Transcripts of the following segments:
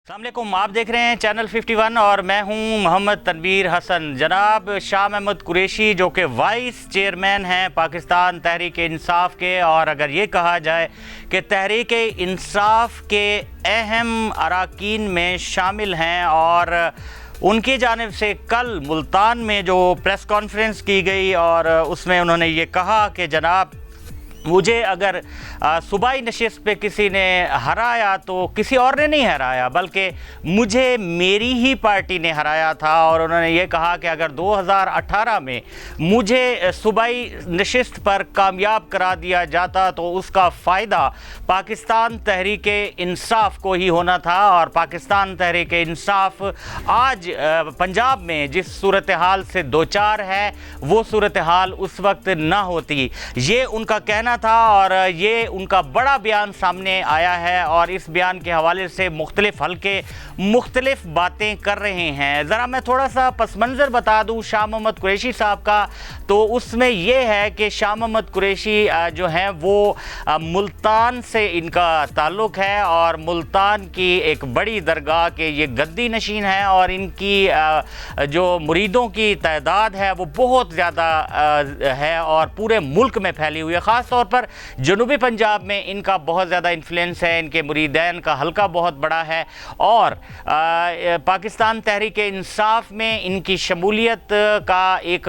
अस्सलाम वालेकुम, आप देख रहे हैं चैनल 51 और मैं हूं मोहम्मद तनवीर हसन। जनाब शाह महमूद कुरैशी जो कि वाइस चेयरमैन हैं पाकिस्तान तहरीक इंसाफ के, और अगर ये कहा जाए कि तहरीक इंसाफ के अहम अरकान में शामिल हैं, और उनकी जानिब से कल मुल्तान में जो प्रेस कॉन्फ्रेंस की गई और उसमें उन्होंने ये कहा कि जनाब मुझे अगर सूबाई नशिस्त पे किसी ने हराया तो किसी और ने नहीं हराया, बल्कि मुझे मेरी ही पार्टी ने हराया था। और उन्होंने ये कहा कि अगर 2018 में मुझे सूबाई नशिस्त पर कामयाब करा दिया जाता तो उसका फ़ायदा पाकिस्तान तहरीक इंसाफ को ही होना था, और पाकिस्तान तहरीक इंसाफ आज पंजाब में जिस सूरत हाल से दो चार है वो सूरत हाल उस वक्त ना होती। ये उनका कहना था और ये उनका बड़ा बयान सामने आया है, और इस बयान के हवाले से मुख्तलिफ हल्के मुख्तलिफ बातें कर रहे हैं। ज़रा मैं थोड़ा सा पस मंज़र बता दूँ शाह महमूद कुरैशी साहब का, तो उसमें यह है कि शाह महमूद कुरैशी जो हैं वो मुल्तान से इनका ताल्लुक़ है, और मुल्तान की एक बड़ी दरगाह के ये गद्दी नशीन है, और इनकी जो मुरीदों की तादाद है वो बहुत ज़्यादा है और पूरे मुल्क में फैली हुई है। ख़ास तौर पर जनूबी पंजाब में इनका बहुत ज़्यादा इन्फ्लुएंस है, इनके मुरीदैन का हल्का बहुत बड़ा है, और पाकिस्तान तहरीक इंसाफ में इनकी शमूलियत का एक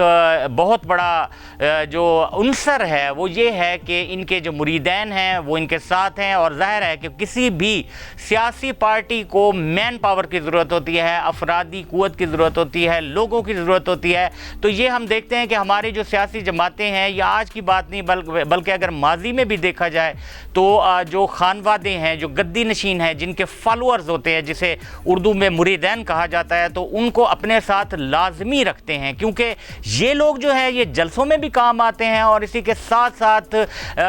बहुत बड़ा जो उनसर है वो ये है कि इनके जो मुरीदैन हैं वो इनके साथ हैं। और ज़ाहिर है कि किसी भी सियासी पार्टी को मैन पावर की ज़रूरत होती है, अफरादी क़ुव्वत की ज़रूरत होती है, लोगों की ज़रूरत होती है। तो ये हम देखते हैं कि हमारी जो सियासी जमातें हैं, या आज की बात नहीं बल्कि अगर माजी में भी देखा जाए तो जो खानवादे हैं, जो गद्दी नशीन हैं, जिनके फॉलोअर्स होते हैं, जिसे उर्दू में मुरीदैन कहा जाता है, तो उनको अपने साथ लाजमी रखते हैं, क्योंकि ये लोग जो है ये जलसों में भी काम आते हैं, और इसी के साथ साथ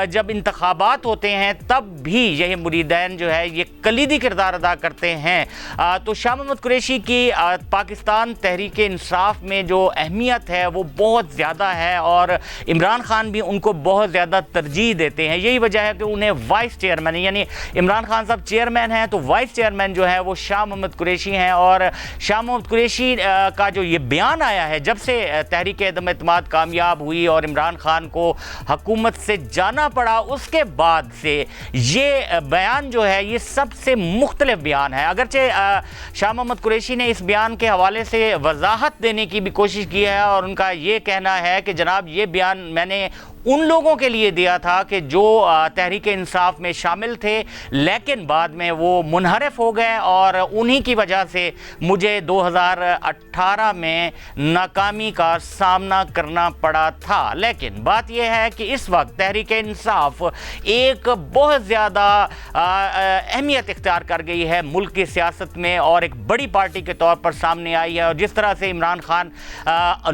जब इंतखाबात होते हैं तब भी यही मुरीदैन जो है ये कलीदी किरदार अदा करते हैं। तो शाह महमूद कुरैशी की पाकिस्तान तहरीक इंसाफ में जो अहमियत है वो बहुत ज़्यादा है, और इमरान खान भी उनको बहुत ज़्यादा तरजीह देते हैं। यही वजह है कि उन्हें वाइस चेयरमैन, यानी इमरान खान साहब चेयरमैन हैं तो वाइस चेयरमैन जो है वो शाह महमूद कुरैशी हैं। और शाह महमूद कुरैशी का जो ये बयान आया है जब से तहरीक अदम एतमाद कामयाब हुई और इमरान खान को हुकूमत से जाना पड़ा, उसके बाद से ये बयान जो है ये सबसे मुख्तलिफ बयान है। अगरचे शाह महमूद कुरैशी ने इस बयान के हवाले से वजाहत देने की भी कोशिश की है, और उनका ये कहना है कि जनाब ये बयान मैंने उन लोगों के लिए दिया था कि जो तहरीक इंसाफ में शामिल थे, लेकिन बाद में वो मुनहरफ हो गए, और उन्हीं की वजह से मुझे 2018 में नाकामी का सामना करना पड़ा था। लेकिन बात यह है कि इस वक्त तहरीक इंसाफ एक बहुत ज़्यादा अहमियत इख्तियार कर गई है मुल्क की सियासत में, और एक बड़ी पार्टी के तौर पर सामने आई है। और जिस तरह से इमरान खान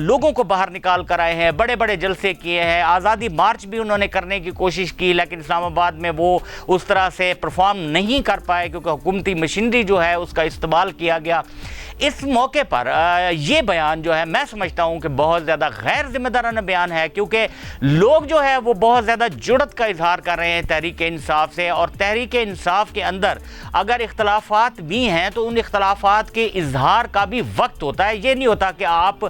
लोगों को बाहर निकाल कर आए हैं, बड़े बड़े जलसे किए हैं, आज़ादी मार्च भी उन्होंने करने की कोशिश की, लेकिन इस्लामाबाद में वो उस तरह से परफॉर्म नहीं कर पाए क्योंकि हुकूमती मशीनरी जो है उसका इस्तेमाल किया गया। इस मौके पर ये बयान जो है मैं समझता हूँ कि बहुत ज़्यादा गैर जिम्मेदाराना बयान है, क्योंकि लोग जो है वो बहुत ज़्यादा जुड़त का इजहार कर रहे हैं तहरीक इंसाफ से, और तहरीक इंसाफ के अंदर अगर इख्तलाफात भी हैं तो उन इख्तलाफात के इजहार का भी वक्त होता है। ये नहीं होता कि आप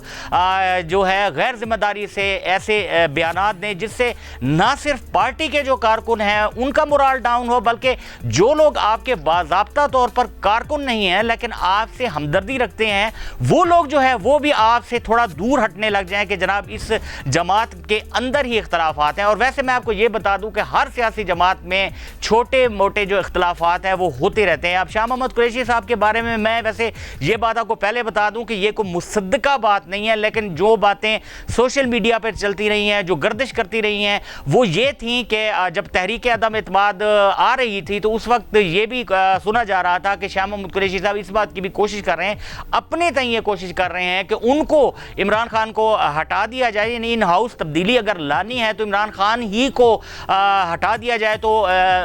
जो है गैर जिम्मेदारी से ऐसे बयानात दें जिससे ना सिर्फ पार्टी के जो कारकुन हैं उनका मोराल डाउन हो, बल्कि जो लोग आपके बाज़ाब्ता तौर पर कारकुन नहीं हैं लेकिन आपसे हमदर्दी रखते हैं, वो लोग जो है वो भी आपसे थोड़ा दूर हटने लग जाएं कि जनाब इस जमात के अंदर ही इख्तलाफात हैं। और वैसे मैं आपको ये बता दूं कि हर सियासी जमात में छोटे मोटे जो इख्तलाफात हैं वो होते रहते हैं। अब शाह महमूद कुरैशी साहब के बारे में मैं वैसे ये बात आपको पहले बता दूं कि ये कोई मुसद्दका बात नहीं है, लेकिन जो बातें सोशल मीडिया पर चलती रही हैं, जो गर्दिश करती रही हैं, वो ये थी कि जब तहरीक अदम एतमाद आ रही थी तो उस वक्त ये भी सुना जा रहा था कि शाह महमूद कुरैशी साहब इस बात की भी कोशिश कर रहे हैं, अपने तय ये कोशिश कर रहे हैं कि उनको इमरान खान को हटा दिया जाए, यानी इन हाउस तब्दीली अगर लानी है तो इमरान खान ही को हटा दिया जाए, तो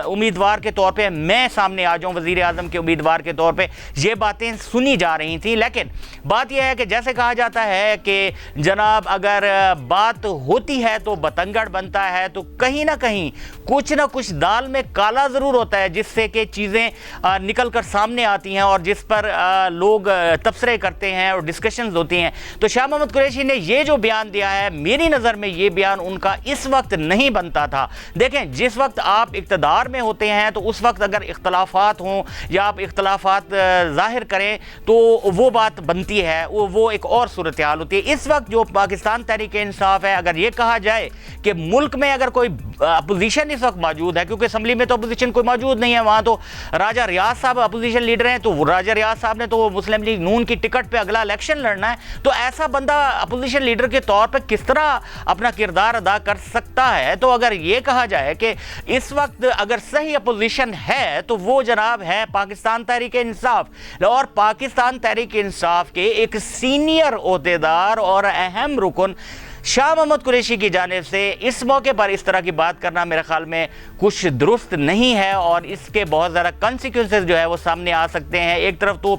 उम्मीदवार के तौर पे मैं सामने आ जाऊं वज़ीर आज़म के उम्मीदवार के तौर पे। ये बातें सुनी जा रही थी, लेकिन बात यह है कि जैसे कहा जाता है कि जनाब अगर बात होती है तो बतंग گڑھ بنتا ہے تو کہیں نہ کچھ دال میں کالا ضرور ہوتا ہے، جس سے کہ چیزیں نکل کر سامنے آتی ہیں اور جس پر لوگ تبصرے کرتے ہیں اور ڈسکشنز ہوتی ہیں۔ تو شاہ محمد قریشی نے یہ جو بیان دیا ہے، میری نظر میں یہ بیان ان کا اس وقت نہیں بنتا تھا۔ دیکھیں، جس وقت آپ اقتدار میں ہوتے ہیں تو اس وقت اگر اختلافات ہوں یا آپ اختلافات ظاہر کریں تو وہ بات بنتی ہے، وہ ایک اور صورتحال ہوتی ہے۔ اس وقت جو پاکستان تحریک انصاف ہے، اگر یہ کہا جائے کہ ملک میں اگر کوئی اپوزیشن اس وقت موجود ہے، کیونکہ اسمبلی میں تو اپوزیشن کوئی موجود نہیں ہے، وہاں تو راجہ ریاض صاحب اپوزیشن لیڈر ہیں، تو راجہ ریاض صاحب نے تو مسلم لیگ نون کی ٹکٹ پہ اگلا الیکشن لڑنا ہے، تو ایسا بندہ اپوزیشن لیڈر کے طور پہ کس طرح اپنا کردار ادا کر سکتا ہے؟ تو اگر یہ کہا جائے کہ اس وقت اگر صحیح اپوزیشن ہے تو وہ جناب ہے پاکستان تحریک انصاف، اور پاکستان تحریک انصاف کے ایک سینئر عہدیدار اور اہم رکن شاہ محمد قریشی کی جانب سے اس موقع پر اس طرح کی بات کرنا میرے خیال میں کچھ درست نہیں ہے، اور اس کے بہت زیادہ کنسیکوینسز جو ہے وہ سامنے آ سکتے ہیں۔ ایک طرف تو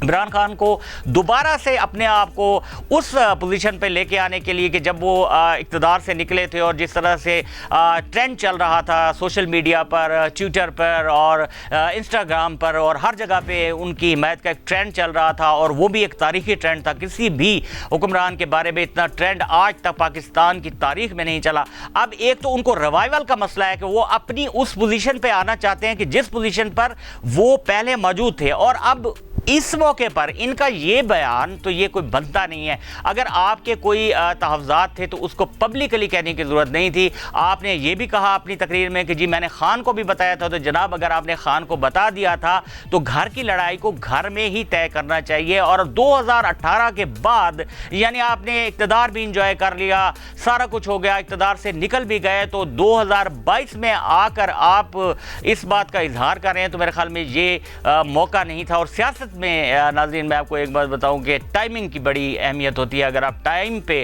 عمران خان کو دوبارہ سے اپنے آپ کو اس پوزیشن پہ لے کے آنے کے لیے کہ جب وہ اقتدار سے نکلے تھے، اور جس طرح سے ٹرینڈ چل رہا تھا سوشل میڈیا پر، ٹویٹر پر اور انسٹاگرام پر، اور ہر جگہ پہ ان کی حمایت کا ایک ٹرینڈ چل رہا تھا، اور وہ بھی ایک تاریخی ٹرینڈ تھا۔ کسی بھی حکمران کے بارے میں اتنا ٹرینڈ آج تک پاکستان کی تاریخ میں نہیں چلا۔ اب ایک تو ان کو ریوائول کا مسئلہ ہے کہ وہ اپنی اس پوزیشن پہ آنا چاہتے ہیں کہ جس پوزیشن پر وہ پہلے موجود تھے، اور اب اس موقع پر ان کا یہ بیان تو یہ کوئی بنتا نہیں ہے۔ اگر آپ کے کوئی تحفظات تھے تو اس کو پبلکلی کہنے کی ضرورت نہیں تھی۔ آپ نے یہ بھی کہا اپنی تقریر میں کہ جی میں نے خان کو بھی بتایا تھا، تو جناب اگر آپ نے خان کو بتا دیا تھا تو گھر کی لڑائی کو گھر میں ہی طے کرنا چاہیے، اور 2018 کے بعد یعنی آپ نے اقتدار بھی انجوائے کر لیا، سارا کچھ ہو گیا، اقتدار سے نکل بھی گئے، تو 2022 میں آ کر آپ اس بات کا اظہار کر رہے ہیں، تو میرے خیال میں یہ موقع نہیں تھا۔ اور سیاست میں ناظرین میں آپ کو ایک بات بتاؤں کہ ٹائمنگ کی بڑی اہمیت ہوتی ہے۔ اگر آپ ٹائم پہ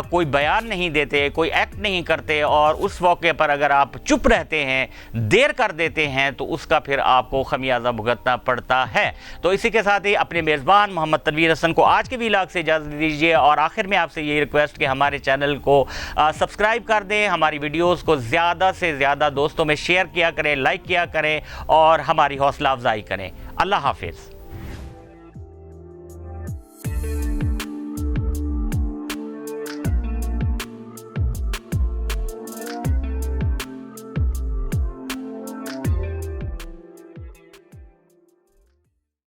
کوئی بیان نہیں دیتے، کوئی ایکٹ نہیں کرتے، اور اس موقع پر اگر آپ چپ رہتے ہیں، دیر کر دیتے ہیں، تو اس کا پھر آپ کو خمیازہ بھگتنا پڑتا ہے۔ تو اسی کے ساتھ ہی اپنے میزبان محمد تنویر حسن کو آج کے ویلاگ سے اجازت دیجیے، اور آخر میں آپ سے یہ ریکویسٹ کہ ہمارے چینل کو سبسکرائب کر دیں، ہماری ویڈیوز کو زیادہ سے زیادہ دوستوں میں شیئر کیا کریں، لائک کیا کریں، اور ہماری حوصلہ افزائی کریں۔ اللہ حافظ۔